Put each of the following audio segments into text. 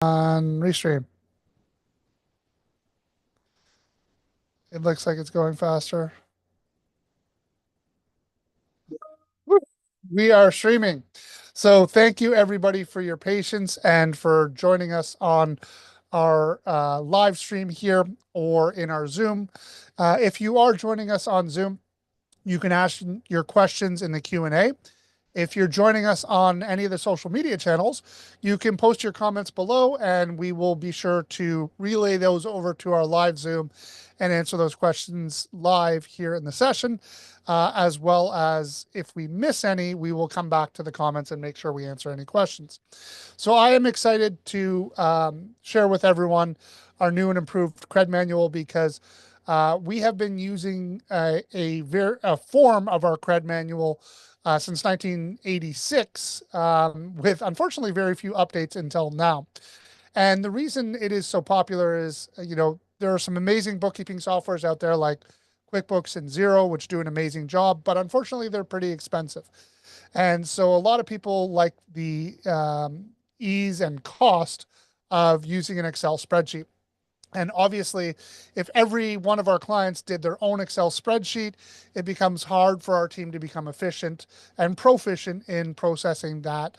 On restream. It looks like it's going faster. We are streaming. So thank you everybody for your patience and for joining us on our live stream here or in our Zoom. If you are joining us on Zoom, you can ask your questions in the Q&A. If you're joining us on any of the social media channels, you can post your comments below and we will be sure to relay those over to our live Zoom and answer those questions live here in the session. As well as if we miss any, we will come back to the comments and make sure we answer any questions. So I am excited to share with everyone our new and improved CRED manual because we have been using a form of our CRED manual since 1986, with unfortunately very few updates until now. And the reason it is so popular is, there are some amazing bookkeeping softwares out there like QuickBooks and Xero, which do an amazing job, but unfortunately they're pretty expensive. And so a lot of people like the ease and cost of using an Excel spreadsheet. And obviously, if every one of our clients did their own Excel spreadsheet, it becomes hard for our team to become efficient and proficient in processing those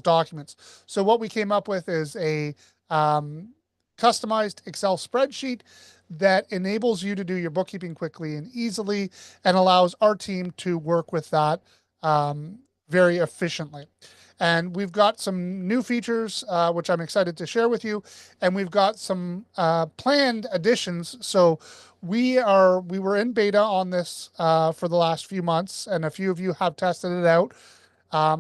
documents. So what we came up with is a customized Excel spreadsheet that enables you to do your bookkeeping quickly and easily and allows our team to work with that very efficiently. And we've got some new features, which I'm excited to share with you. And we've got some planned additions. So we were in beta on this for the last few months, and a few of you have tested it out.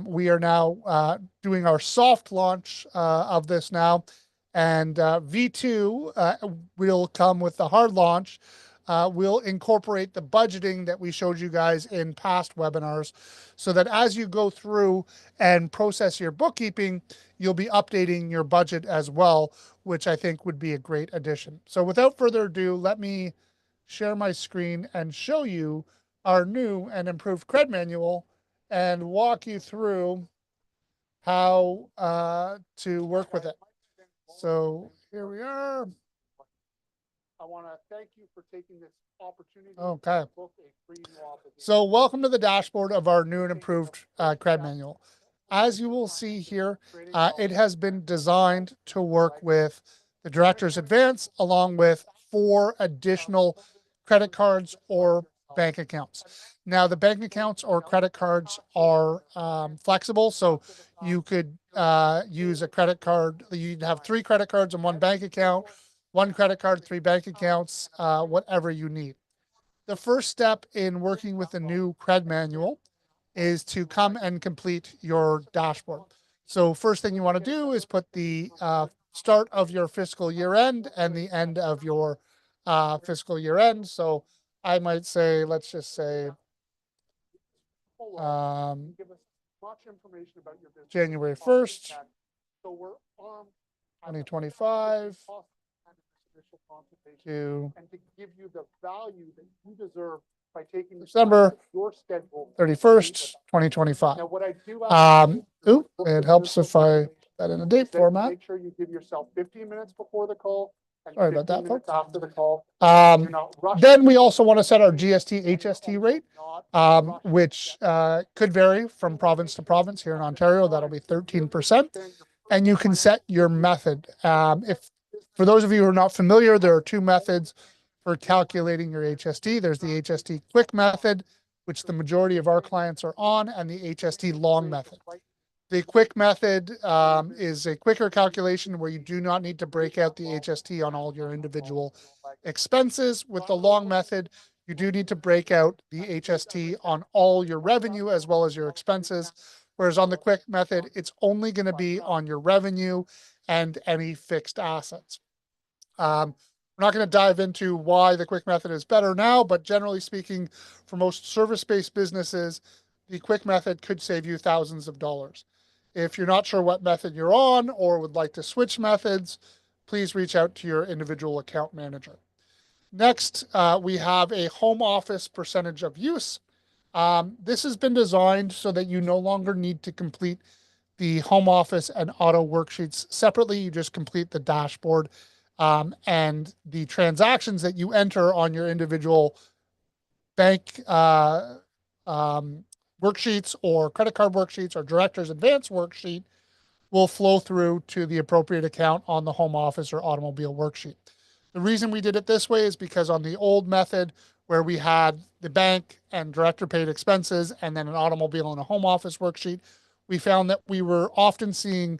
We are now doing our soft launch of this now. And V2 will come with the hard launch. We'll incorporate the budgeting that we showed you guys in past webinars so that as you go through and process your bookkeeping, you'll be updating your budget as well, which I think would be a great addition. So without further ado, let me share my screen and show you our new and improved CRED manual and walk you through how to work with it. So here we are. I want to thank you for taking this opportunity. Okay. To book a free So welcome to the dashboard of our new and improved CRED manual. As you will see here, it has been designed to work with the director's advance along with 4 additional credit cards or bank accounts. Now, the bank accounts or credit cards are flexible, so you could use a credit card. You'd have 3 credit cards and 1 bank account, 1 credit card, 3 bank accounts, whatever you need. The first step in working with the new CRED manual is to come and complete your dashboard. So first thing you want to do is put the start of your fiscal year end and the end of your fiscal year end. So I might say, let's just say, January 1st, 2025 to give you the value that you deserve by taking December 31st, 2025. Now, what I do it helps if I put that in a date format. Make sure you give yourself 15 minutes before the call. Sorry about that, folks. After the call. Then we also want to set our GST HST rate, which could vary from province to province. Here in Ontario, that'll be 13%. And you can set your method. For those of you who are not familiar, there are 2 methods for calculating your HST. There's the HST quick method, which the majority of our clients are on, and the HST long method. The quick method is a quicker calculation where you do not need to break out the HST on all your individual expenses. With the long method, you do need to break out the HST on all your revenue as well as your expenses. Whereas on the quick method, it's only going to be on your revenue and any fixed assets. We're not going to dive into why the quick method is better now, but generally speaking, for most service-based businesses, the quick method could save you thousands of dollars. If you're not sure what method you're on or would like to switch methods, please reach out to your individual account manager. Next, we have a home office percentage of use. This has been designed so that you no longer need to complete the home office and auto worksheets separately. You just complete the dashboard, and the transactions that you enter on your individual bank worksheets or credit card worksheets or director's advance worksheet will flow through to the appropriate account on the home office or automobile worksheet. The reason we did it this way is because on the old method, where we had the bank and director paid expenses and then an automobile and a home office worksheet, we found that we were often seeing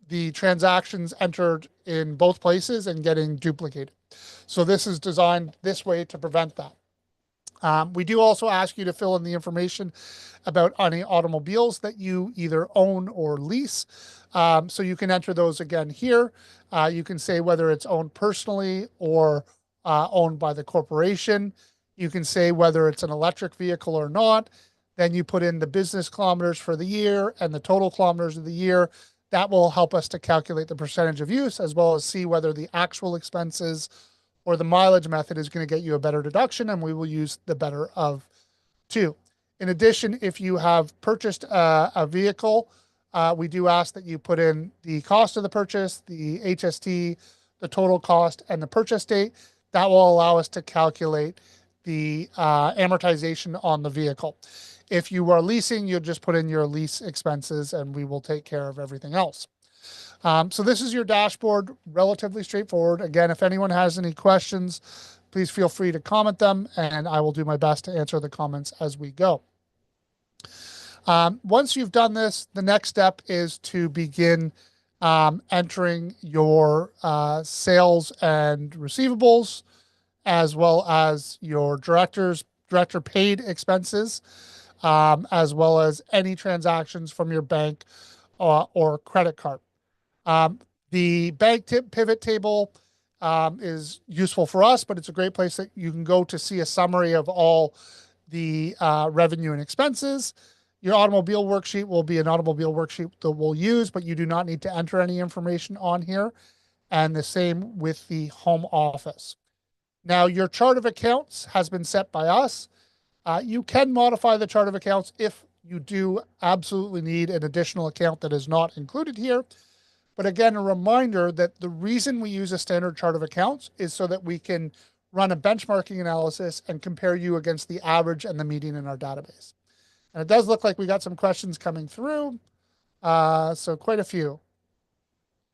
the transactions entered in both places and getting duplicated. So this is designed this way to prevent that. We do also ask you to fill in the information about any automobiles that you either own or lease. So you can enter those again here. You can say whether it's owned personally or owned by the corporation. You can say whether it's an electric vehicle or not. Then you put in the business kilometers for the year and the total kilometers of the year. That will help us to calculate the percentage of use, as well as see whether the actual expenses or the mileage method is going to get you a better deduction, and we will use the better of two. In addition, if you have purchased a vehicle, we do ask that you put in the cost of the purchase, the HST, the total cost, and the purchase date. That will allow us to calculate the amortization on the vehicle. If you are leasing, you'll just put in your lease expenses and we will take care of everything else. So this is your dashboard, relatively straightforward. Again, if anyone has any questions, please feel free to comment them and I will do my best to answer the comments as we go. Once you've done this, the next step is to begin entering your sales and receivables, as well as your director paid expenses, as well as any transactions from your bank or credit card. The bank pivot table is useful for us, but it's a great place that you can go to see a summary of all the revenue and expenses. Your automobile worksheet will be an automobile worksheet that we'll use, but you do not need to enter any information on here. And the same with the home office. Now, your chart of accounts has been set by us. You can modify the chart of accounts if you do absolutely need an additional account that is not included here. But again, a reminder that the reason we use a standard chart of accounts is so that we can run a benchmarking analysis and compare you against the average and the median in our database. And it does look like we got some questions coming through. So quite a few.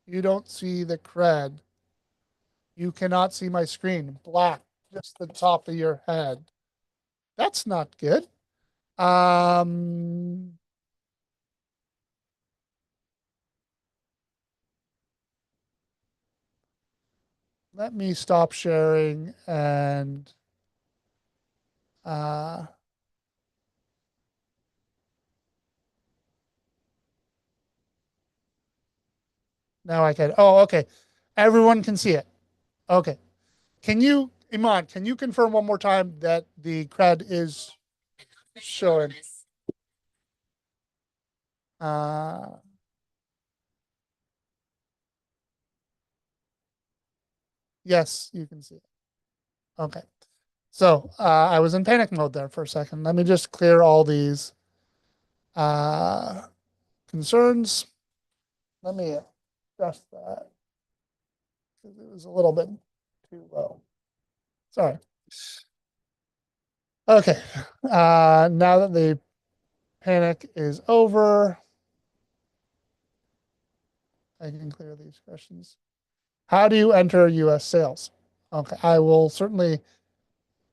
You don't see the CRED. You cannot see my screen. Black, just the top of your head. That's not good. Let me stop sharing and now I can. Oh, okay. Everyone can see it. Okay. Can you, Iman, can you confirm one more time that the CRED is showing? Yes, you can see it. Okay. So I was in panic mode there for a second. Let me just clear all these concerns. Let me adjust that because it was a little bit too low. Sorry. Okay. Now that the panic is over, I can clear these questions. How do you enter US sales? Okay, I will certainly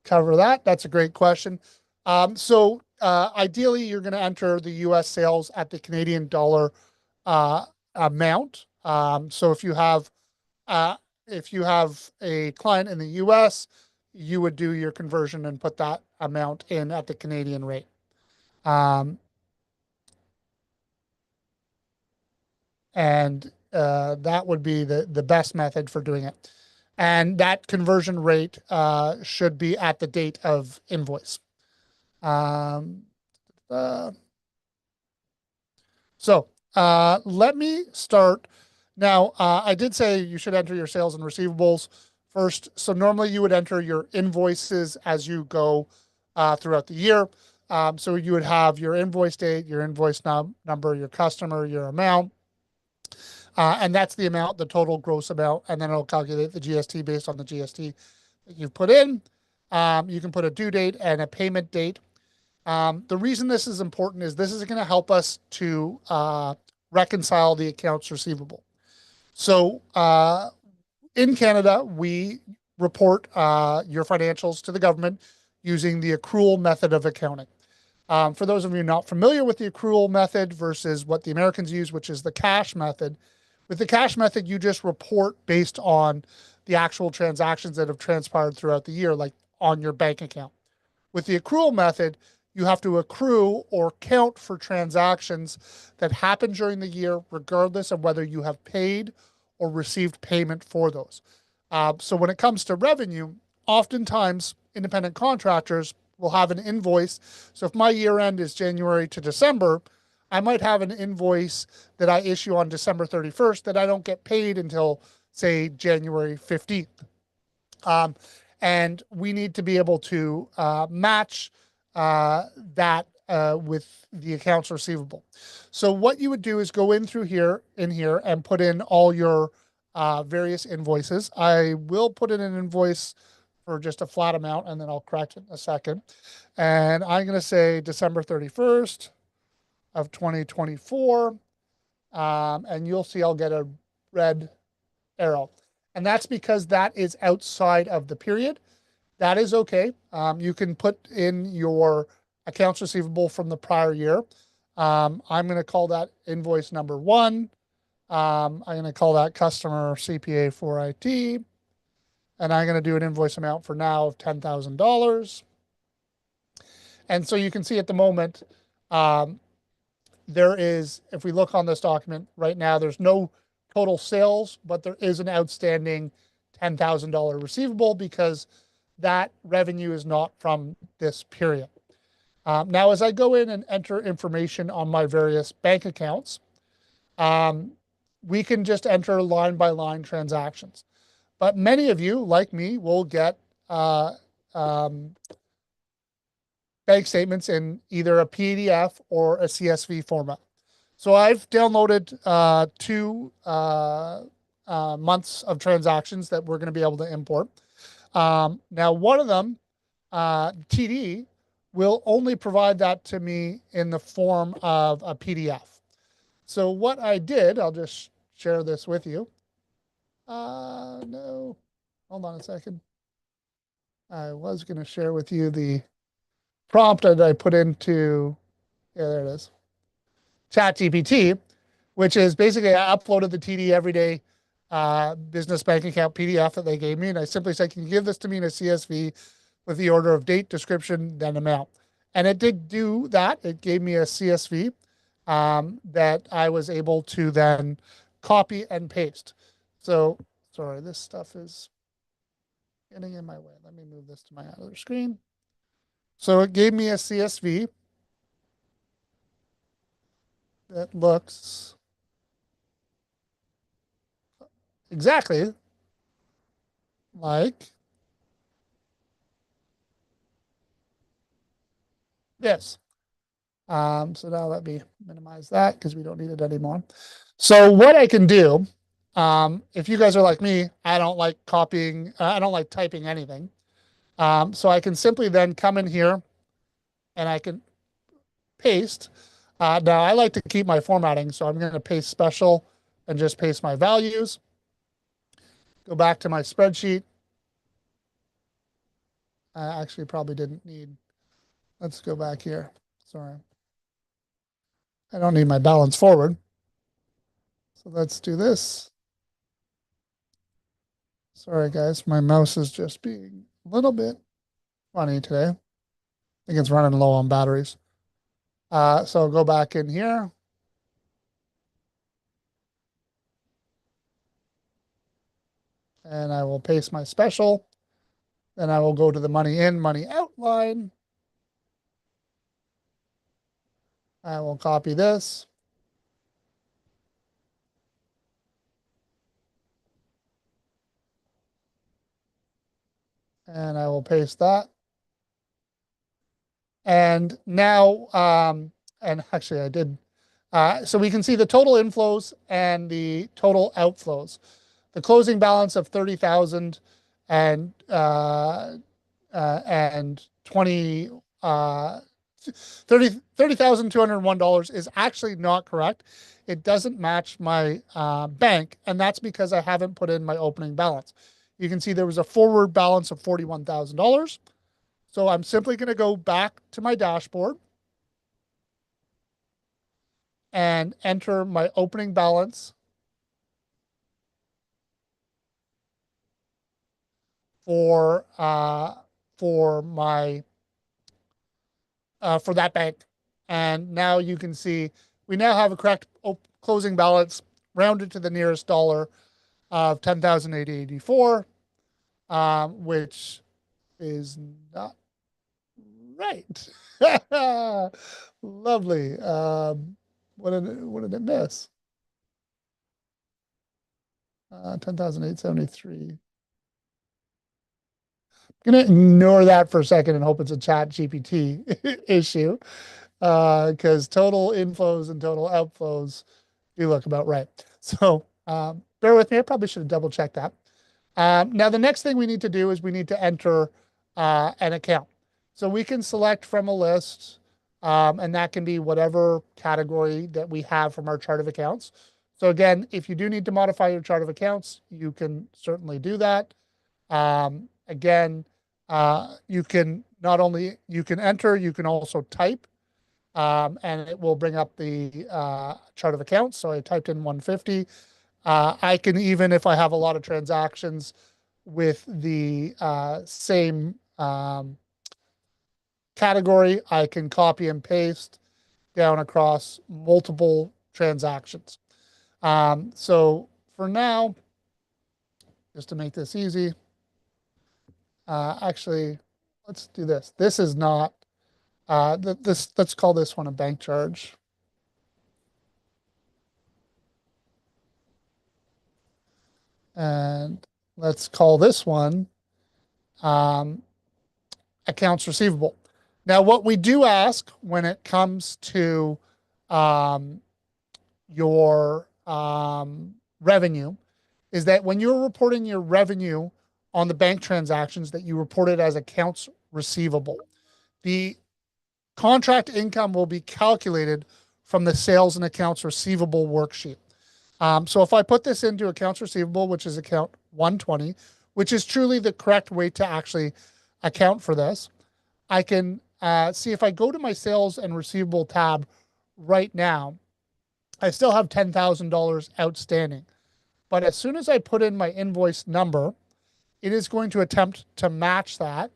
cover that. That's a great question. Ideally, you're going to enter the US sales at the Canadian dollar amount. So if you have a client in the US, you would do your conversion and put that amount in at the Canadian rate. That would be the best method for doing it. And that conversion rate should be at the date of invoice. Let me start. Now, I did say you should enter your sales and receivables first. So normally you would enter your invoices as you go throughout the year. So you would have your invoice date, your invoice number, your customer, your amount, and that's the amount, the total gross amount, and then it'll calculate the GST based on the GST that you've put in. You can put a due date and a payment date. The reason this is important is this is going to help us to reconcile the accounts receivable. So in Canada, we report your financials to the government using the accrual method of accounting. For those of you not familiar with the accrual method versus what the Americans use, which is the cash method, with the cash method, you just report based on the actual transactions that have transpired throughout the year, like on your bank account. With the accrual method, you have to accrue or count for transactions that happen during the year, regardless of whether you have paid or received payment for those. So when it comes to revenue, oftentimes independent contractors will have an invoice. So if my year end is January to December, I might have an invoice that I issue on December 31st that I don't get paid until, say, January 15th. And we need to be able to match that with the accounts receivable. So what you would do is go in here, and put in all your various invoices. I will put in an invoice for just a flat amount, and then I'll correct it in a second. And I'm going to say December 31st of 2024. And you'll see I'll get a red arrow. And that's because that is outside of the period. That is okay. You can put in your accounts receivable from the prior year. I'm going to call that invoice number one. I'm going to call that customer CPA for IT. And I'm going to do an invoice amount for now of $10,000. And so you can see at the moment, there is, if we look on this document right now, there's no total sales, but there is an outstanding $10,000 receivable because that revenue is not from this period. Now, as I go in and enter information on my various bank accounts, we can just enter line by line transactions. But many of you, like me, will get bank statements in either a PDF or a CSV format. So I've downloaded 2 months of transactions that we're going to be able to import. Now, one of them, TD, will only provide that to me in the form of a PDF. So what I did, I'll just share this with you. No, hold on a second. I was going to share with you the prompt that I put into, yeah, there it is, ChatGPT, which is basically I uploaded the TD Everyday business bank account PDF that they gave me. And I simply said, can you give this to me in a CSV with the order of date, description, then amount? And it did do that. It gave me a CSV that I was able to then copy and paste. So, sorry, this stuff is getting in my way. Let me move this to my other screen. So it gave me a CSV that looks exactly like this. So now let me minimize that because we don't need it anymore. So what I can do, if you guys are like me, I don't like copying, I don't like typing anything. So I can simply then come in here and I can paste. Now I like to keep my formatting, so I'm going to paste special and just paste my values. Go back to my spreadsheet. I actually probably didn't need, let's go back here. Sorry. I don't need my balance forward. So let's do this. Sorry, guys. My mouse is just being a little bit funny today. I think it's running low on batteries. So I'll go back in here. And I will paste my special. Then I will go to the money in, money out line. I will copy this. And I will paste that. And now, and actually I did, so we can see the total inflows and the total outflows. The closing balance of 30,000 and and 20 $30,201 is actually not correct. It doesn't match my bank, and that's because I haven't put in my opening balance. You can see there was a forward balance of $41,000. So I'm simply going to go back to my dashboard and enter my opening balance for my for that bank. And now you can see we now have a correct closing balance rounded to the nearest dollar of 10,884, which is not right. Lovely. What did it miss? 10,873. I'm gonna ignore that for a second and hope it's a chat GPT issue, because total inflows and total outflows do look about right. So bear with me. I probably should have double checked that. Now, the next thing we need to do is we need to enter an account. So we can select from a list, and that can be whatever category that we have from our chart of accounts. So again, if you do need to modify your chart of accounts, you can certainly do that. Again, you can not only you can enter, you can also type, and it will bring up the chart of accounts. So I typed in 150. I can even, if I have a lot of transactions with the same category, I can copy and paste down across multiple transactions. So for now, just to make this easy, actually, let's do this. This is not, let's call this one a bank charge. And let's call this one um, accounts receivable. Now, what we do ask when it comes to um, your revenue is that when you're reporting your revenue on the bank transactions, that you report it as accounts receivable. The contract income will be calculated from the sales and accounts receivable worksheet. So if I put this into accounts receivable, which is account 120, which is truly the correct way to actually account for this, I can see if I go to my sales and receivable tab right now, I still have $10,000 outstanding. But as soon as I put in my invoice number, it is going to attempt to match that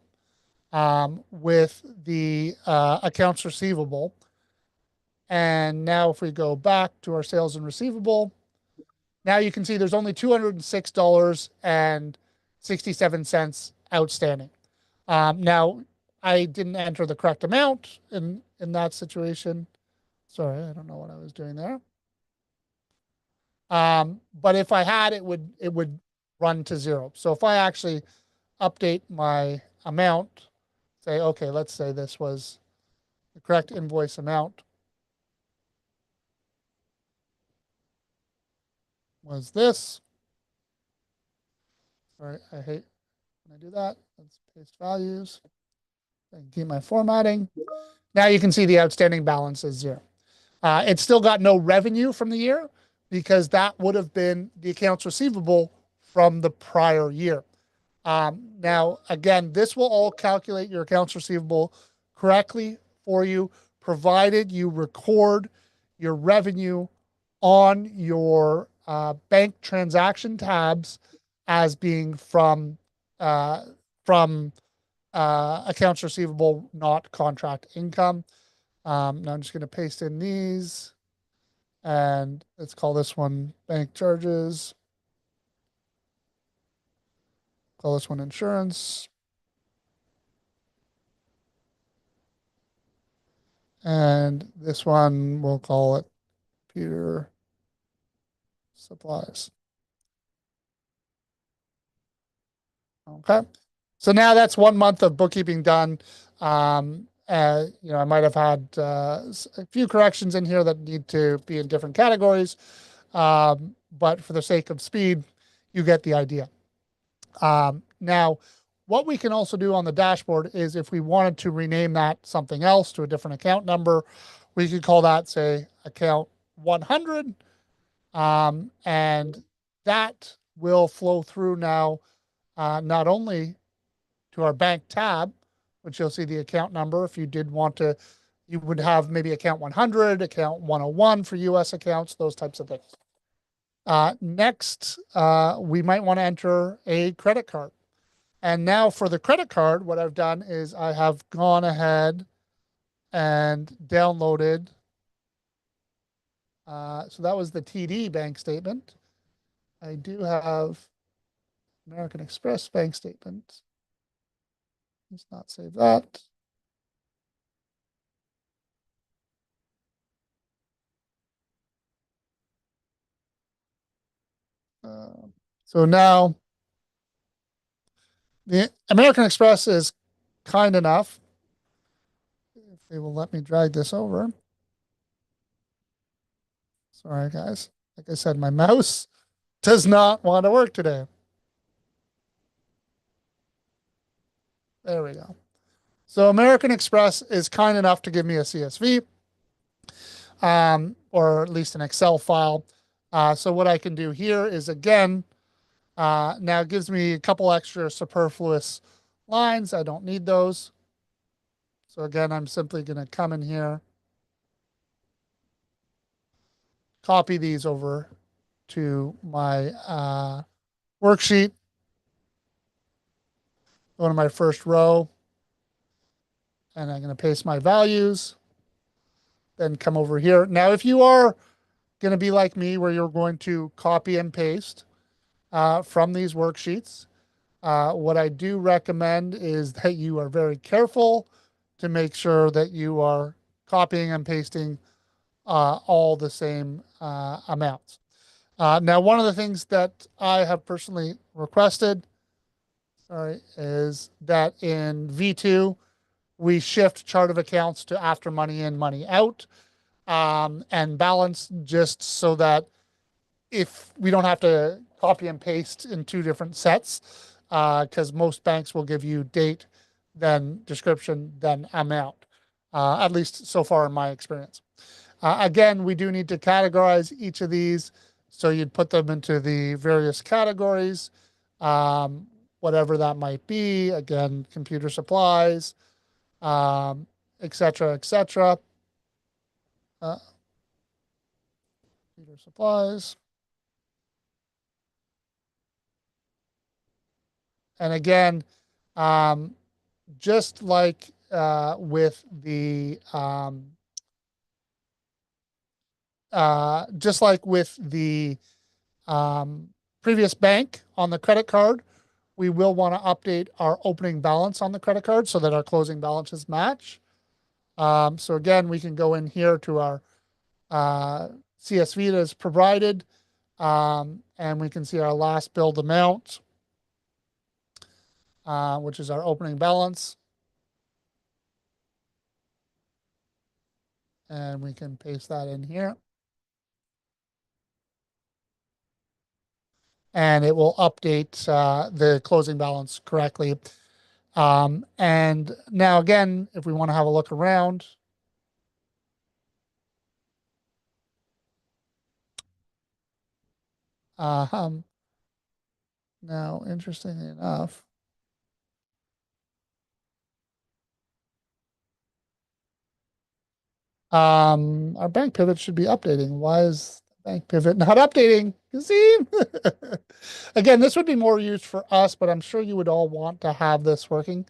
with the accounts receivable. And now if we go back to our sales and receivable, now you can see there's only $206.67 outstanding. Now, I didn't enter the correct amount in that situation. Sorry, I don't know what I was doing there. But if I had, it would run to zero. So if I actually update my amount, say, okay, let's say this was the correct invoice amount was this. Sorry, I hate when I do that. Let's paste values and keep my formatting. Now you can see the outstanding balance is zero. It's still got no revenue from the year because that would have been the accounts receivable from the prior year. Now, again, this will all calculate your accounts receivable correctly for you, provided you record your revenue on your bank transaction tabs as being uh, from accounts receivable, not contract income. Now I'm just going to paste in these, and let's call this one bank charges. Call this one insurance. And this one, we'll call it computer supplies. Okay. So now that's 1 month of bookkeeping done. I might have had a few corrections in here that need to be in different categories. But for the sake of speed, you get the idea. Now, what we can also do on the dashboard is if we wanted to rename that something else to a different account number, we could call that, say, account 100. And that will flow through now, not only to our bank tab, which you'll see the account number. If you did want to, you would have maybe account 100, account 101 for US accounts, those types of things. Next, we might want to enter a credit card. And now for the credit card, what I've done is I have gone ahead and downloaded. So that was the TD bank statement. I do have American Express bank statement. Let's not save that. So now the American Express is kind enough, if they will let me drag this over. Sorry, guys. Like I said, my mouse does not want to work today. There we go. So American Express is kind enough to give me a CSV, or at least an Excel file. So what I can do here is, again, now it gives me a couple extra superfluous lines. I don't need those. So again, I'm simply going to come in here, copy these over to my worksheet, go to my first row, and I'm going to paste my values, then come over here. Now, if you are going to be like me, where you're going to copy and paste from these worksheets, what I do recommend is that you are very careful to make sure that you are copying and pasting all the same amounts. Now, one of the things that I have personally requested, sorry, is that in V2, we shift chart of accounts to after money in, money out, and balance, just so that if we don't have to copy and paste in two different sets, because most banks will give you date, then description, then amount, at least so far in my experience. Again, we do need to categorize each of these. So you'd put them into the various categories, whatever that might be. Again, computer supplies, et cetera, et cetera. Computer supplies. And again, um, just like with the um, previous bank on the credit card, we will want to update our opening balance on the credit card so that our closing balances match. So again, we can go in here to our CSV that is provided, and we can see our last billed amount, which is our opening balance. And we can paste that in here. And it will update the closing balance correctly. And now again, if we want to have a look around, um, now interestingly enough, our bank pivot should be updating. Why is the bank pivot not updating? You see? Again, this would be more used for us, but I'm sure you would all want to have this working.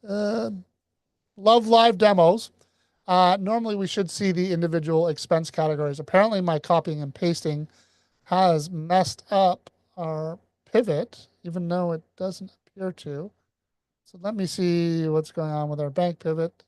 Love live demos. Normally we should see the individual expense categories. Apparently my copying and pasting has messed up our pivot, even though it doesn't appear to. So let me see what's going on with our bank pivot.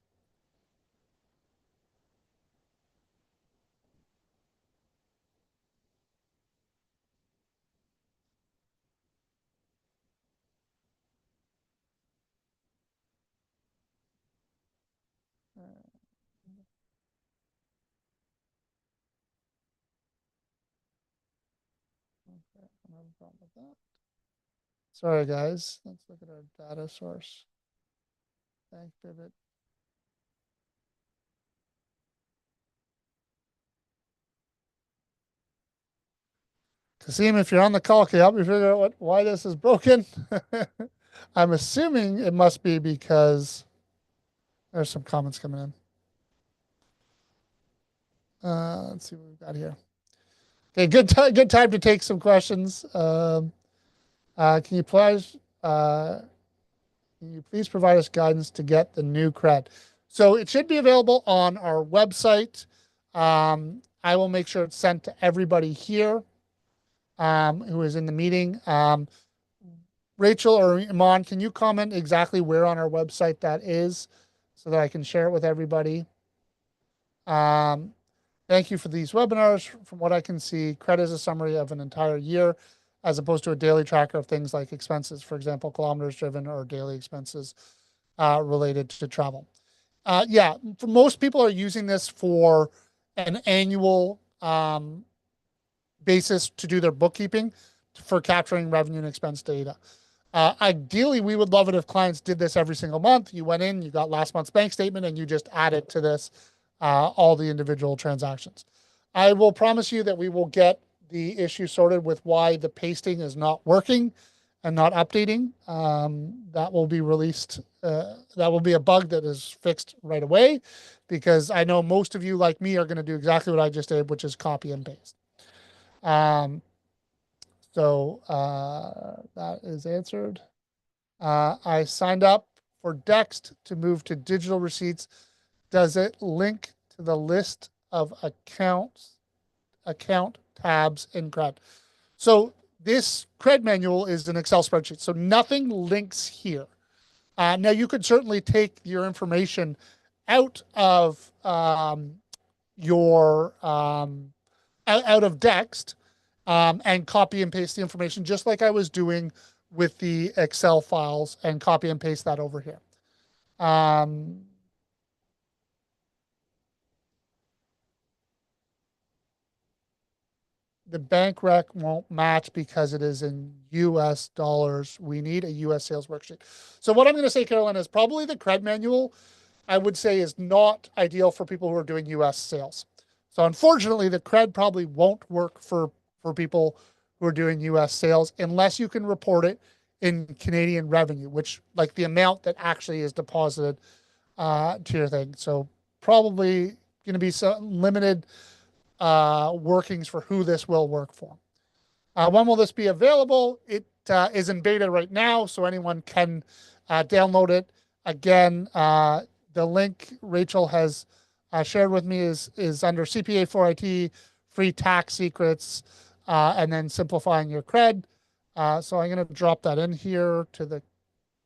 Okay, I don't have a problem with that. Sorry, guys. Let's look at our data source. Bank pivot. Kasim, if you're on the call, can you help me figure out why this is broken? I'm assuming it must be because there's some comments coming in. Let's see what we've got here. Okay, good time to take some questions. Can you please provide us guidance to get the new CRED? So it should be available on our website. I will make sure it's sent to everybody here who is in the meeting. Rachel or Iman, can you comment exactly where on our website that is so that I can share it with everybody? Um, Thank you for these webinars. From what I can see, CRED is a summary of an entire year as opposed to a daily tracker of things like expenses, for example, kilometers driven or daily expenses related to travel. Yeah, for most people are using this for an annual basis to do their bookkeeping for capturing revenue and expense data. Ideally, we would love it if clients did this every single month. You went in, you got last month's bank statement, and you just added to this all the individual transactions. I will promise you that we will get the issue sorted with why the pasting is not working and not updating. That will be released. That will be a bug that is fixed right away because I know most of you, like me, are going to do exactly what I just did, which is copy and paste. That is answered. I signed up for Dext to move to digital receipts. Does it link to the list of account tabs in CRED? So this CRED manual is an Excel spreadsheet, so nothing links here. Now you could certainly take your information out of your out of Dext and copy and paste the information just like I was doing with the Excel files and copy and paste that over here. The bank rec won't match because it is in US dollars. We need a US sales worksheet. So what I'm going to say, Carolyn, is probably the CRED manual, I would say, is not ideal for people who are doing US sales. So unfortunately, the CRED probably won't work for people who are doing US sales unless you can report it in Canadian revenue, which like the amount that actually is deposited to your thing. So probably going to be some limited workings for who this will work for. When will this be available? It is in beta right now, so anyone can download it. Again, the link Rachel has shared with me is under CPA for IT, free tax secrets, and then simplifying your CRED. So I'm going to drop that in here to the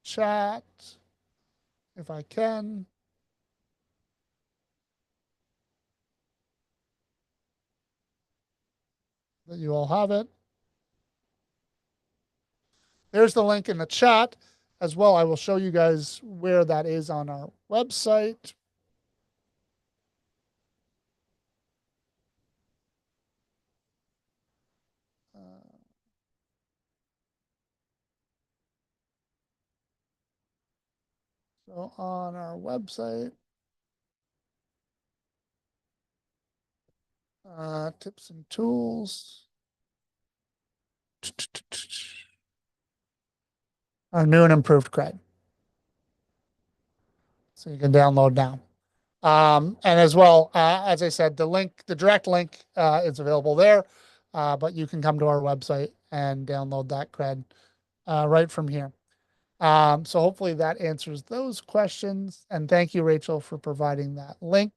chat if I can. That you all have it. There's the link in the chat as well. I will show you guys where that is on our website. So on our website, tips and tools. Our new and improved CRED. So you can download now. And as well, as I said, the direct link is available there, but you can come to our website and download that CRED right from here. So hopefully that answers those questions. And thank you, Rachel, for providing that link.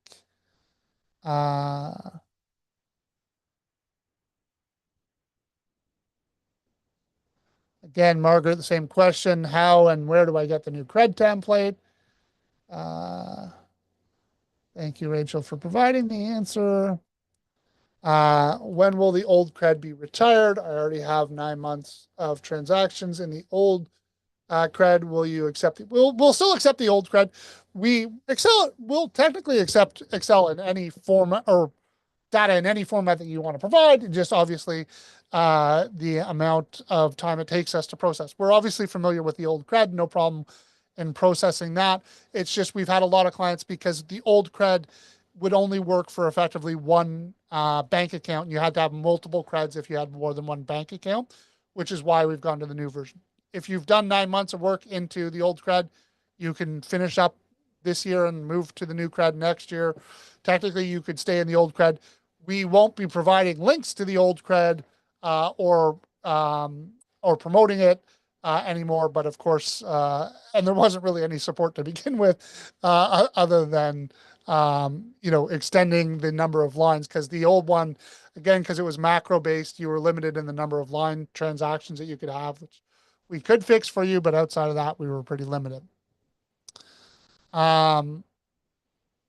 Again, Margaret, the same question. How and where do I get the new CRED template? Thank you, Rachel, for providing the answer. When will the old CRED be retired? I already have 9 months of transactions in the old CRED. Will you accept it? We'll still accept the old CRED. We'll technically accept Excel in any format or data in any format that you want to provide. Just obviously, the amount of time it takes us to process. We're obviously familiar with the old CRED, no problem in processing that. It's just we've had a lot of clients because the old CRED would only work for effectively one bank account. And you had to have multiple CREDs if you had more than one bank account, which is why we've gone to the new version. If you've done 9 months of work into the old CRED, you can finish up this year and move to the new CRED next year. Technically, you could stay in the old CRED. We won't be providing links to the old CRED uh, or or promoting it anymore. But of course, and there wasn't really any support to begin with, other than extending the number of lines because the old one, again, because it was macro based, you were limited in the number of line transactions that you could have, which we could fix for you, but outside of that, we were pretty limited. Um,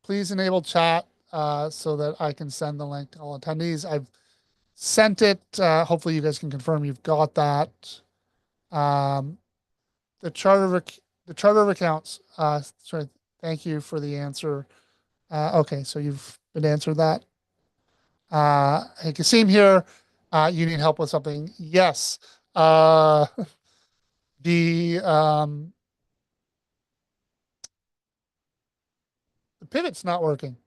Please enable chat so that I can send the link to all attendees. I've sent it. Hopefully, you guys can confirm you've got that. Um, the charter of accounts. Sorry, thank you for the answer. Okay, so you've been answered that. Hey, Kasim here. You need help with something? Yes. The the pivot's not working,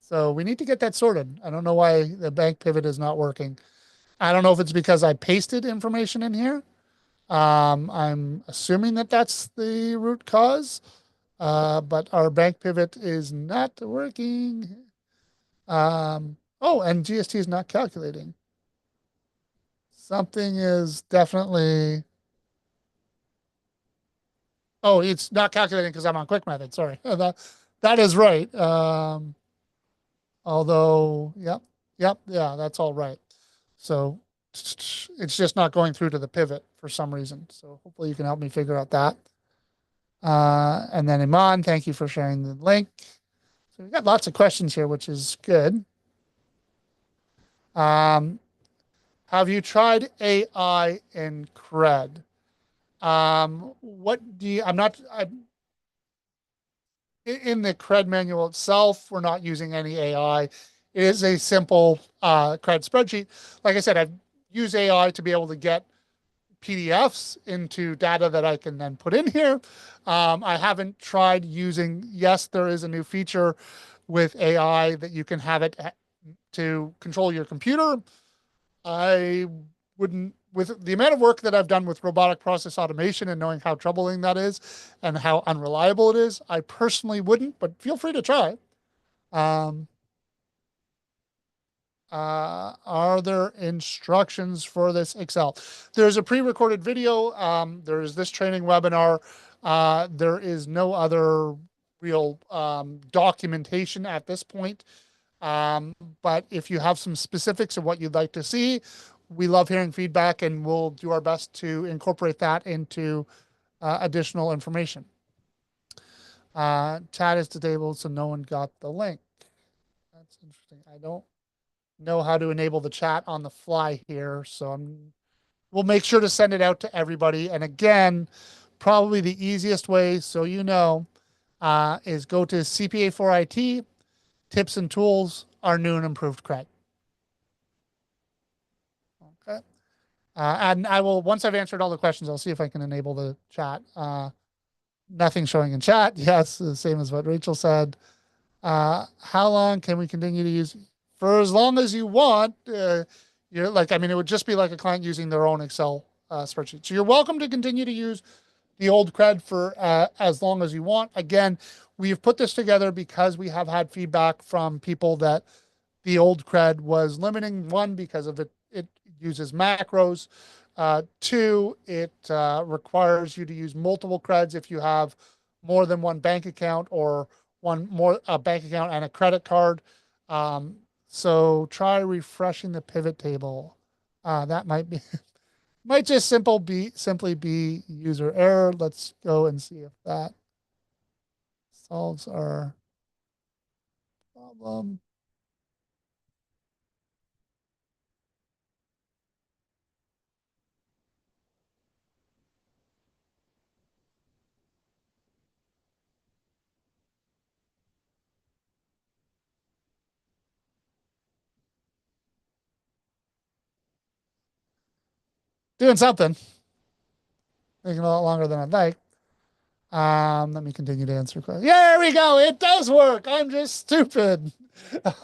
so we need to get that sorted. I don't know why the bank pivot is not working. I don't know if it's because I pasted information in here. I'm assuming that that's the root cause, but our bank pivot is not working. Oh, and GST is not calculating. Something is definitely. Oh, it's not calculating because I'm on quick method. Sorry. That is right. Although, yep, yeah, that's all right. So it's just not going through to the pivot for some reason. So hopefully you can help me figure out that. And then Iman, thank you for sharing the link. So we've got lots of questions here, which is good. Um, have you tried AI in CRED? What do you, I'm not, in the CRED manual itself, we're not using any AI. It is a simple CRED spreadsheet. Like I said, I've used AI to be able to get PDFs into data that I can then put in here. I haven't tried using, yes, there is a new feature with AI that you can have it to control your computer. I wouldn't, with the amount of work that I've done with robotic process automation and knowing how troubling that is and how unreliable it is, I personally wouldn't, but feel free to try. Um, are there instructions for this Excel? There's a pre-recorded video. There is this training webinar. There is no other real documentation at this point. Um, but if you have some specifics of what you'd like to see, we love hearing feedback and we'll do our best to incorporate that into additional information. Chat is disabled, so no one got the link. That's interesting. I don't know how to enable the chat on the fly here, so we'll make sure to send it out to everybody. And again, probably the easiest way, so you know, is go to CPA for IT, tips and tools, our new and improved CRED. Okay. And I will, once I've answered all the questions, I'll see if I can enable the chat. Nothing showing in chat. Yes, the same as what Rachel said. How long can we continue to use? For as long as you want. You're like, I mean, it would just be like a client using their own Excel spreadsheet. So you're welcome to continue to use the old CRED for as long as you want. Again, we've put this together because we have had feedback from people that the old CRED was limiting. One, because of it uses macros. Two, it requires you to use multiple CREDs if you have more than one bank account or one more a bank account and a credit card. So try refreshing the pivot table. That might be might just simply be user error. Let's go and see if that solves our problem. Doing something. Taking a lot longer than I'd like. Let me continue to answer questions. Yeah, there we go. It does work. I'm just stupid.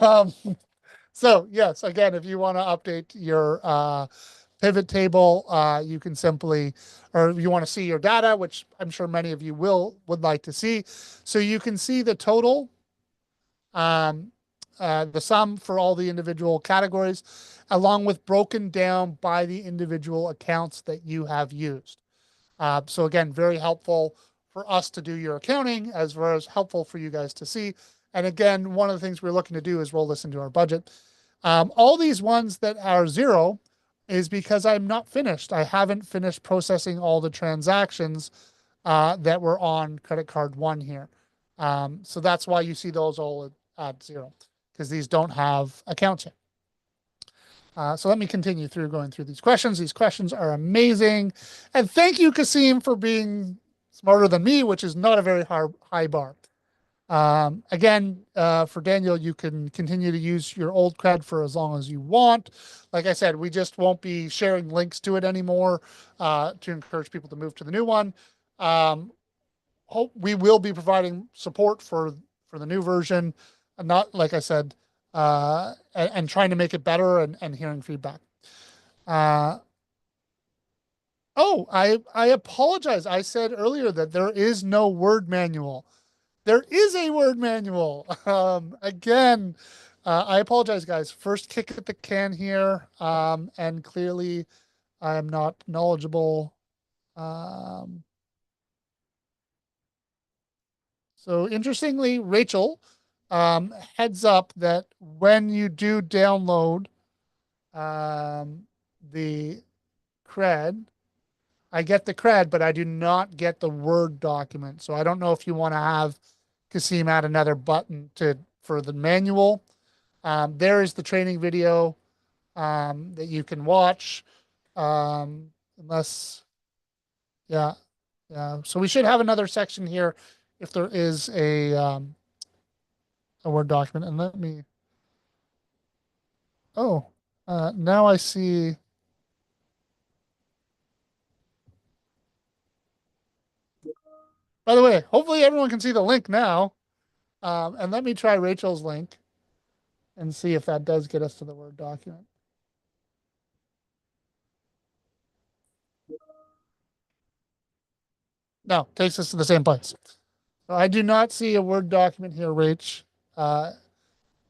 Um, so yes, again, if you want to update your pivot table, you can simply, or if you want to see your data, which I'm sure many of you would like to see. So you can see the total, um, the sum for all the individual categories, along with broken down by the individual accounts that you have used. So again, very helpful for us to do your accounting as well as helpful for you guys to see. And again, one of the things we're looking to do is roll this into our budget. All these ones that are zero is because I'm not finished. I haven't finished processing all the transactions that were on credit card one here. So that's why you see those all at zero, because these don't have accounts yet. So let me continue through going through these questions. These questions are amazing. And thank you, Kasim, for being smarter than me, which is not a very high bar. Again, for Daniel, you can continue to use your old cred for as long as you want. Like I said, we just won't be sharing links to it anymore to encourage people to move to the new one. We will be providing support for the new version, not like I said, and trying to make it better and hearing feedback. Uh, oh, I apologize. I said earlier that there is no word manual. There is a word manual. Again, I apologize, guys. First kick at the can here, and clearly I am not knowledgeable. Um, so interestingly, Rachel, heads up that when you do download um, the CRED, I get the CRED, but I do not get the Word document. So I don't know if you want to have Kasim add another button to for the manual. There is the training video that you can watch. Unless, yeah, yeah. So we should have another section here if there is a Word document. And let me. Oh, now I see. By the way, hopefully everyone can see the link now. And let me try Rachel's link and see if that does get us to the Word document. No, takes us to the same place. So I do not see a Word document here, Rach. Uh,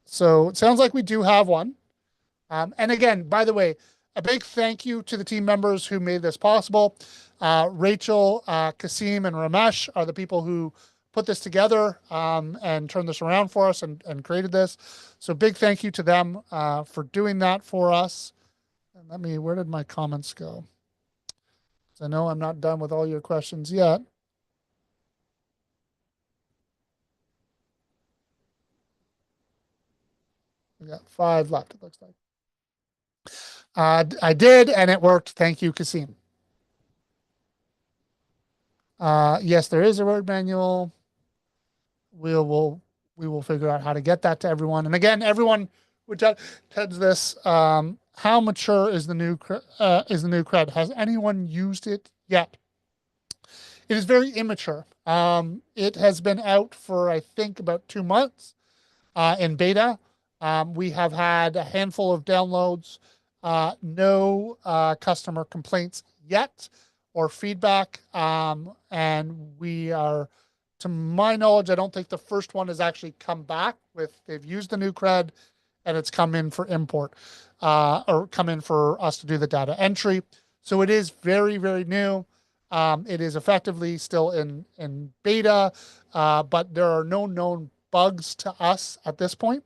so it sounds like we do have one. And again, by the way, a big thank you to the team members who made this possible. Rachel, Kasim, and Ramesh are the people who put this together and turned this around for us and created this. So big thank you to them for doing that for us. And where did my comments go? I know I'm not done with all your questions yet. We got 5 left, it looks like. I did, and it worked. Thank you, Kasim. Yes, there is a word manual. We will we will figure out how to get that to everyone. And again, everyone who attends this, how mature is the new CRED? Has anyone used it yet? It is very immature. It has been out for I think about 2 months in beta. We have had a handful of downloads, no customer complaints yet or feedback. And we are, to my knowledge, I don't think the first one has actually come back with, they've used the new CRED and it's come in for import or come in for us to do the data entry. So it is very, very new. It is effectively still in beta, but there are no known bugs to us at this point.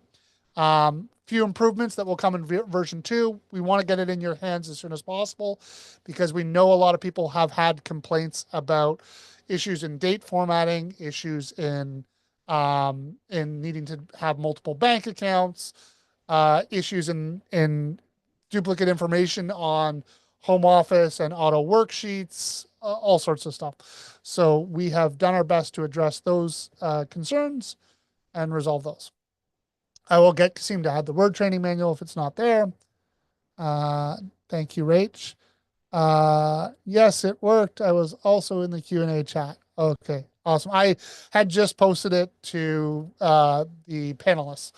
Few improvements that will come in version 2. We want to get it in your hands as soon as possible because we know a lot of people have had complaints about issues in date formatting, issues in needing to have multiple bank accounts, issues in duplicate information on home office and auto worksheets, all sorts of stuff. So we have done our best to address those concerns and resolve those. I will get Kasim to add the word training manual if it's not there. Uh, Thank you, Rach. Yes, it worked. I was also in the Q&A chat. Okay, awesome. I had just posted it to the panelists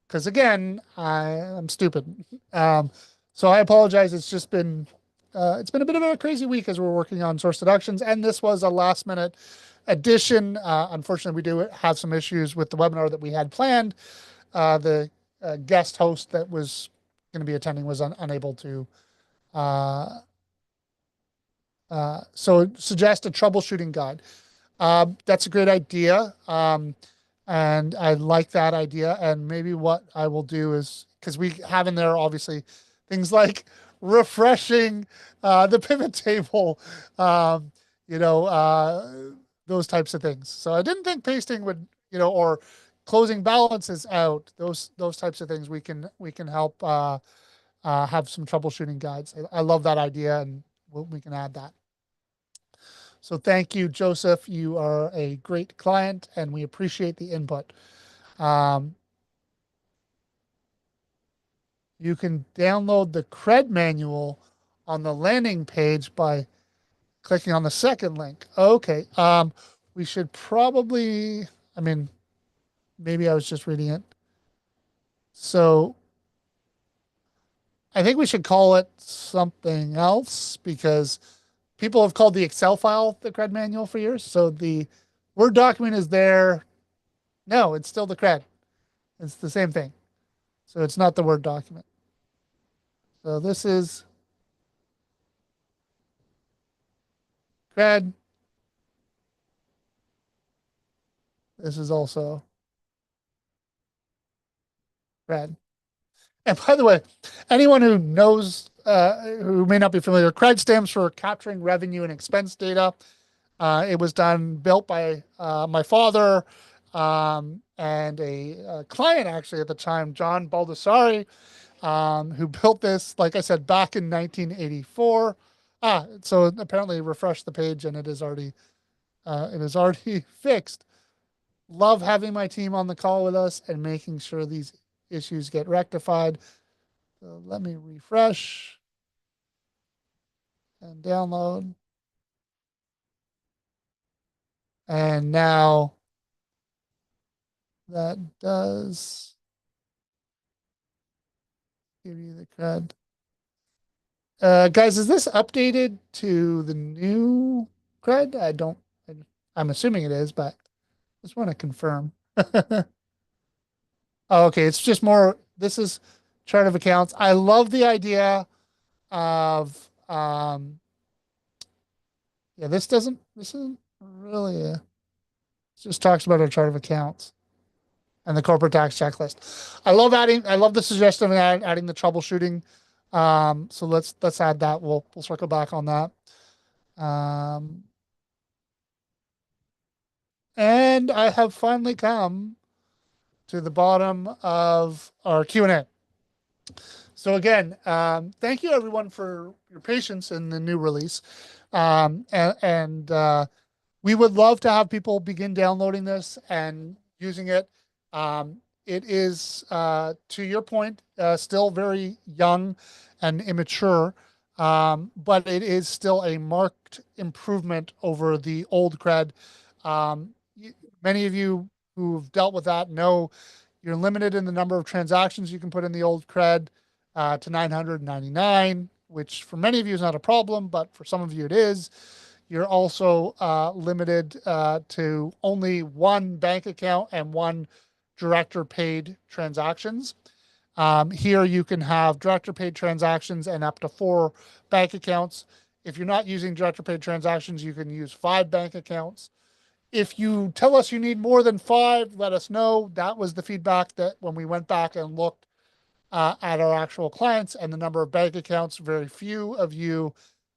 because again, I'm stupid. Um, so I apologize. It's been a bit of a crazy week as we're working on source deductions, and this was a last minute addition. Unfortunately, we do have some issues with the webinar that we had planned. The guest host that was going to be attending was unable to. Uh, so suggest a troubleshooting guide. That's a great idea. And I like that idea. And maybe what I will do is because we have in there obviously things like refreshing the pivot table, um, you know, those types of things. So I didn't think pasting would, or closing balances out, those types of things we can help have some troubleshooting guides. I love that idea, and we can add that. So thank you, Joseph. You are a great client, and we appreciate the input. Um, you can download the CRED manual on the landing page by clicking on the second link. Okay. We should probably, I mean, maybe I was just reading it. So I think we should call it something else because people have called the Excel file the CRED manual for years. So the Word document is there. No, it's still the CRED. It's the same thing. So it's not the Word document. So this is CRED. This is also CRED. And by the way, anyone who knows, who may not be familiar, CRED stands for Capturing Revenue and Expense Data. It was built by my father and a client actually at the time, John Baldessari, who built this, like I said, back in 1984. So apparently refresh the page and it is already fixed. Love having my team on the call with us and making sure these issues get rectified. So let me refresh and download. And now that does give you the CRED. Guys, is this updated to the new CRED? I'm assuming it is, but just want to confirm. Oh, okay, it's just more. This is chart of accounts. I love the idea of yeah, this isn't really it just talks about our chart of accounts and the corporate tax checklist. I love the suggestion of adding the troubleshooting. So let's add that. We'll circle back on that. Um, and I have finally come to the bottom of our Q&A. So again, thank you everyone for your patience in the new release. And we would love to have people begin downloading this and using it. It is, to your point, still very young and immature, but it is still a marked improvement over the old CRED. Um, Many of you who've dealt with that know you're limited in the number of transactions you can put in the old CRED to 999, which for many of you is not a problem, but for some of you it is. You're also limited to only one bank account and one director paid transactions. Here you can have director paid transactions and up to 4 bank accounts. If you're not using director paid transactions, you can use 5 bank accounts. If you tell us you need more than 5, let us know. That was the feedback that when we went back and looked at our actual clients and the number of bank accounts, very few of you,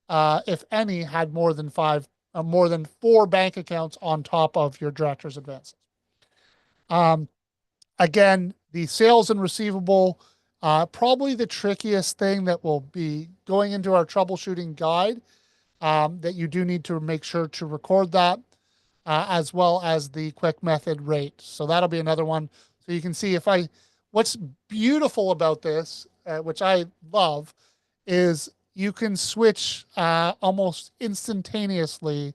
if any, had more than 4 bank accounts on top of your director's advances. Um, Again, the sales and receivable, probably the trickiest thing that will be going into our troubleshooting guide, that you do need to make sure to record that, as well as the quick method rate. So that'll be another one. So you can see what's beautiful about this, which I love, is you can switch almost instantaneously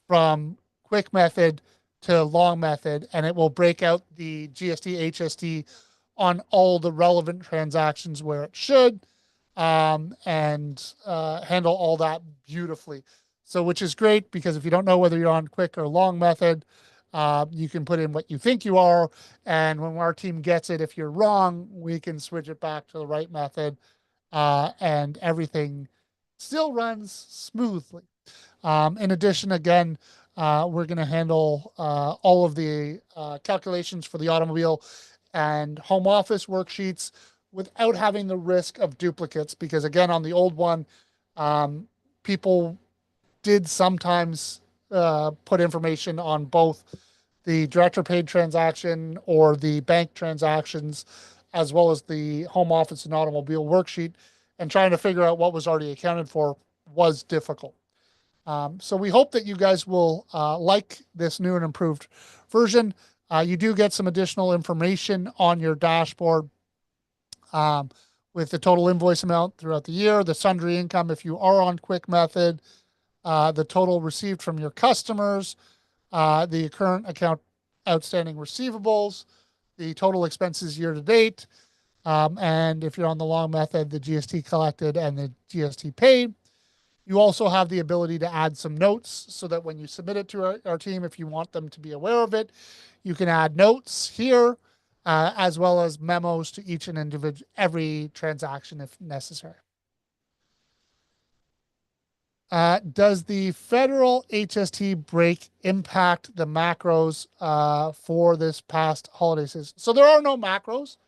from quick method to long method, and it will break out the GST, HST on all the relevant transactions where it should, and handle all that beautifully. So, which is great because if you don't know whether you're on quick or long method, you can put in what you think you are. And when our team gets it, if you're wrong, we can switch it back to the right method, and everything still runs smoothly. In addition, again, we're going to handle all of the calculations for the automobile and home office worksheets without having the risk of duplicates. Because again, on the old one, people did sometimes put information on both the director paid transaction or the bank transactions, as well as the home office and automobile worksheet, and trying to figure out what was already accounted for was difficult. So we hope that you guys will like this new and improved version. You do get some additional information on your dashboard, with the total invoice amount throughout the year, the sundry income if you are on quick method, the total received from your customers, the current account outstanding receivables, the total expenses year to date, and if you're on the long method, the GST collected and the GST paid. You also have the ability to add some notes so that when you submit it to our team, if you want them to be aware of it, you can add notes here, as well as memos to each and every transaction if necessary. Does the federal HST break impact the macros for this past holiday season? So there are no macros.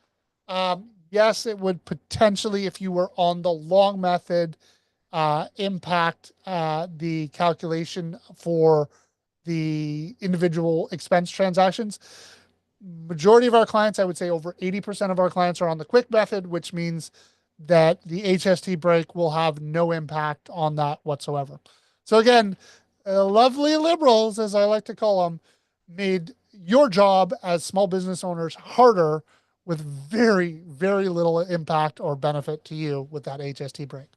Yes, it would potentially, if you were on the long method, impact the calculation for the individual expense transactions. Majority of our clients, I would say over 80% of our clients are on the quick method, which means that the HST break will have no impact on that whatsoever. So again, lovely liberals, as I like to call them, made your job as small business owners harder with very, very little impact or benefit to you with that HST break.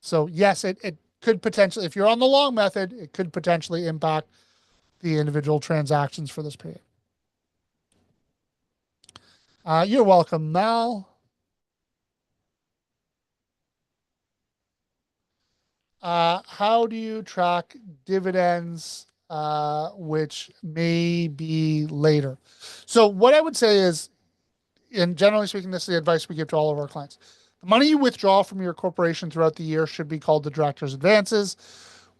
So yes, it could potentially, if you're on the long method, it could potentially impact the individual transactions for this period. You're welcome, Mal. How do you track dividends, which may be later? So what I would say is, and generally speaking, this is the advice we give to all of our clients. The money you withdraw from your corporation throughout the year should be called the director's advances.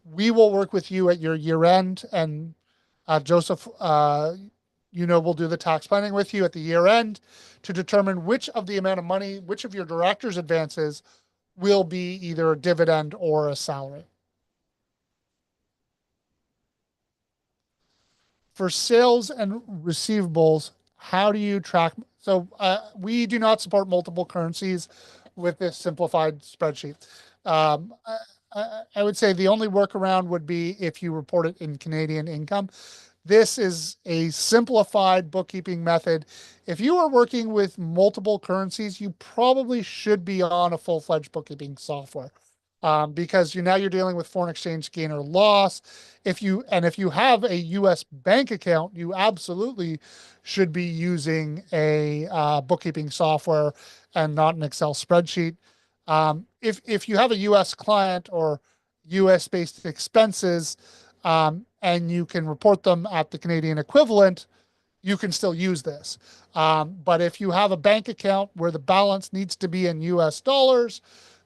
We will work with you at your year end, and Joseph, we'll do the tax planning with you at the year end to determine which of the amount of money, which of your director's advances will be either a dividend or a salary. For sales and receivables, how do you track? So we do not support multiple currencies with this simplified spreadsheet. I would say the only workaround would be if you report it in Canadian income. This is a simplified bookkeeping method. If you are working with multiple currencies, you probably should be on a full-fledged bookkeeping software, because now you're dealing with foreign exchange gain or loss. If you have a U.S. bank account, you absolutely should be using a bookkeeping software and not an Excel spreadsheet. If you have a U.S. client or U.S.-based expenses, and you can report them at the Canadian equivalent, you can still use this. But if you have a bank account where the balance needs to be in US dollars,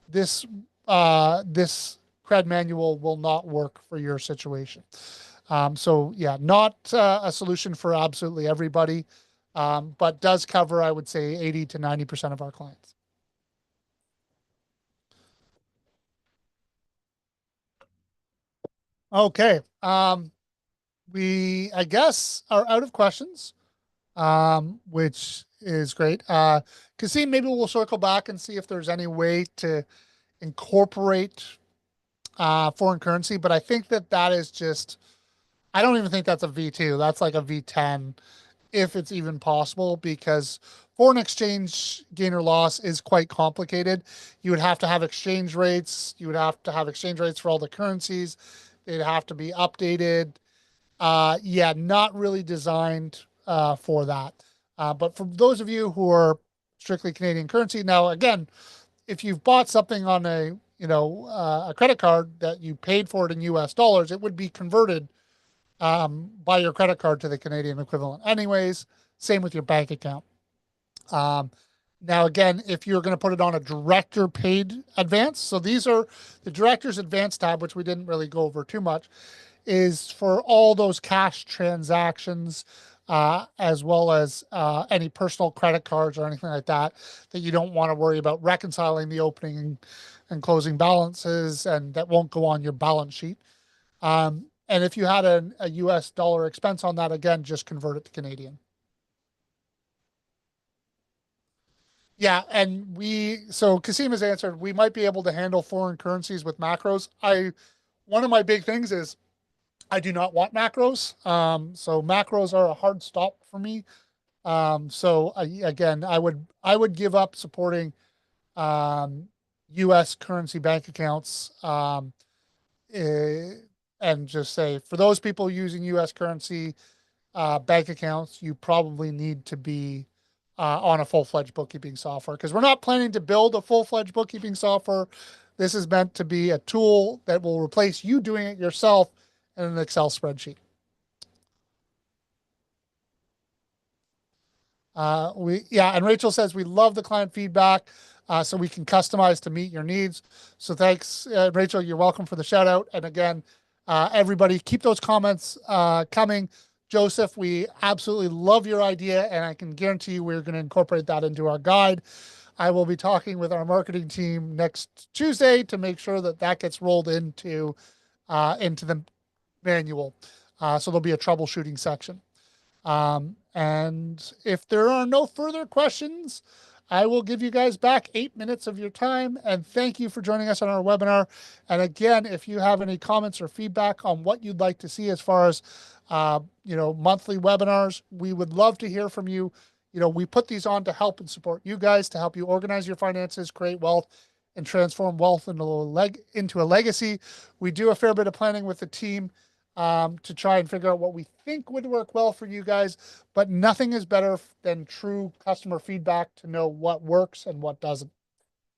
this CRED manual will not work for your situation. So yeah, not a solution for absolutely everybody, but does cover, I would say, 80 to 90% of our clients. Okay. We, I guess, are out of questions, which is great. Kasim, maybe we'll circle back and see if there's any way to incorporate foreign currency, but I think that is just, I don't even think that's a V2. That's like a V10, if it's even possible, because foreign exchange gain or loss is quite complicated. You would have to have exchange rates. You would have to have exchange rates for all the currencies. They'd have to be updated. Yeah, not really designed for that. But for those of you who are strictly Canadian currency, now again, if you've bought something on a credit card that you paid for it in U.S. dollars, it would be converted by your credit card to the Canadian equivalent. Anyways, same with your bank account. Um, Now, again, if you're going to put it on a director paid advance, so these are the director's advance tab, which we didn't really go over too much, is for all those cash transactions, as well as any personal credit cards or anything like that, that you don't want to worry about reconciling the opening and closing balances, and that won't go on your balance sheet. And if you had a US dollar expense on that, again, just convert it to Canadian. Yeah, and so Kasim has answered, we might be able to handle foreign currencies with macros. One of my big things is I do not want macros. So macros are a hard stop for me. Again, I would give up supporting um, U.S. currency bank accounts, eh, and just say for those people using U.S. currency bank accounts, you probably need to be on a full-fledged bookkeeping software, because we're not planning to build a full-fledged bookkeeping software. This is meant to be a tool that will replace you doing it yourself in an Excel spreadsheet. And Rachel says we love the client feedback, so we can customize to meet your needs. So thanks, Rachel. You're welcome for the shout out. And again, everybody, keep those comments coming. Joseph, we absolutely love your idea, and I can guarantee you we're going to incorporate that into our guide. I will be talking with our marketing team next Tuesday to make sure that that gets rolled into the manual. So there'll be a troubleshooting section. And if there are no further questions, I will give you guys back 8 minutes of your time. And thank you for joining us on our webinar. And again, if you have any comments or feedback on what you'd like to see as far as monthly webinars, we would love to hear from you. We put these on to help and support you guys, to help you organize your finances, create wealth, and transform wealth into a legacy. We do a fair bit of planning with the team to try and figure out what we think would work well for you guys. But nothing is better than true customer feedback to know what works and what doesn't.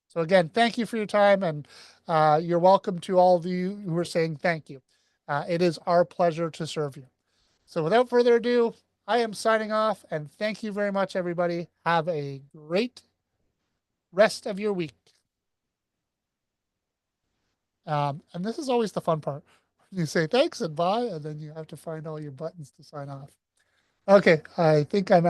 So again, thank you for your time, and you're welcome to all of you who are saying thank you. It is our pleasure to serve you. So without further ado, I am signing off, and thank you very much, everybody. Have a great rest of your week. And this is always the fun part. You say thanks and bye, and then you have to find all your buttons to sign off. Okay, I think I'm